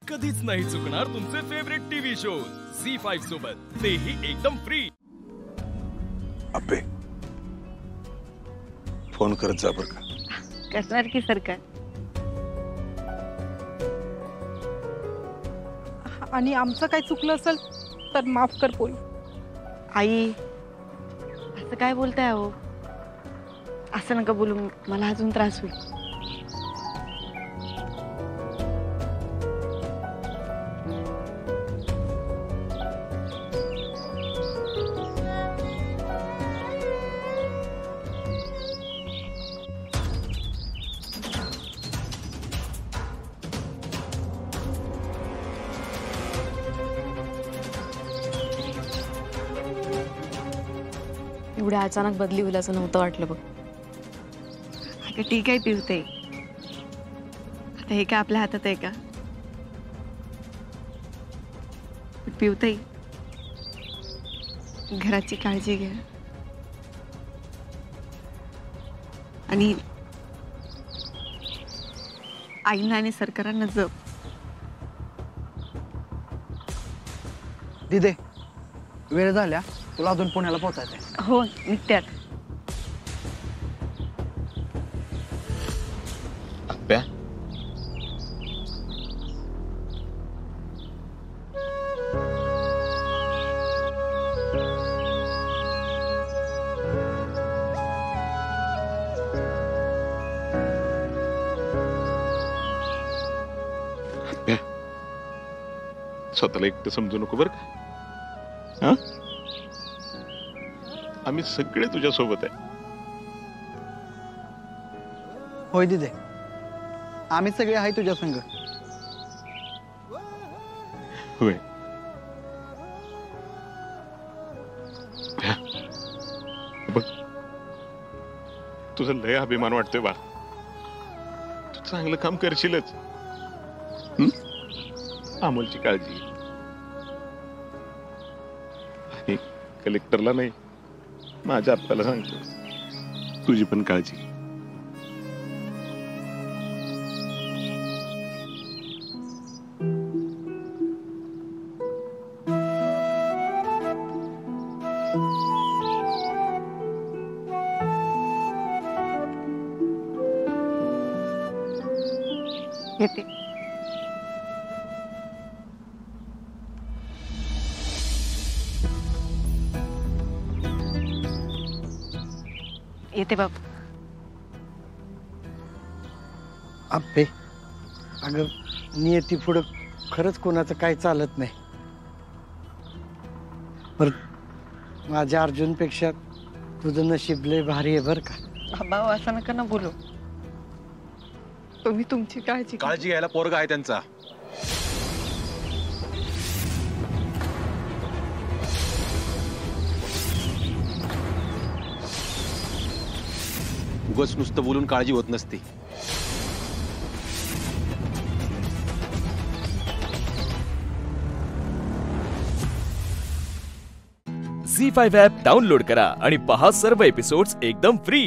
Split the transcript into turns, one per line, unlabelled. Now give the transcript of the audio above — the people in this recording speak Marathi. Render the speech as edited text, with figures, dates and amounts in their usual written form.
कधीच नाही चुकणार तुमचे फेवरेट टीव्ही शो झी5 सोबत, तेही एकदम फ्री।
अबे फोन करत जा बर का।
करणार की सरकार।
आणि आमचं काही चुकलं असेल तर माफ कर पोरी।
आई असं काय बोलताय हो? असं नका बोलू, मला अजून त्रास होईल।
एवढ्या अचानक बदली होईल असं नव्हतं वाटलं बघ।
अगं ठीक आहे पिवते, आता हे काय आपल्या हातात आहे का? पिवते घराची काळजी घ्या आणि आईना आणि सरकारांना जप।
दिदे वेळ झाल्या, तुला अजून पुण्याला पोहोचायचंय।
हो निघत्यात।
अप्प्या अप्प्या स्वतःला एकटं समजू नको बर का। हा आम्ही सगळे तुझ्या सोबत आहे।
होय दिदे, आम्ही सगळे आहे तुझ्या संग।
होय बघ, तुझं लय अभिमान वाटतोय बा। तू चांगलं काम करशीलच। अमोलची काळजी आणि कलेक्टरला नाही, माझ्या आप्पाला सांगतो तुझी पण काळजी।
येते। येते बाप।
अप्पे अगं नियती पुढं खरंच कोणाचं काही चालत नाही। पर माझ्या अर्जुनपेक्षा तुझं नशीब लय भारी आहे बर का।
बाबा असं नका ना बोलू, तुम्ही तुमची काळजी घ्या।
काळजी घ्यायला पोरगा आहे त्यांचा। उगाच नुसतं बोलून काळजी होत नसते।
झी5 ॲप डाउनलोड करा आणि पहा सर्व एपिसोड्स एकदम फ्री।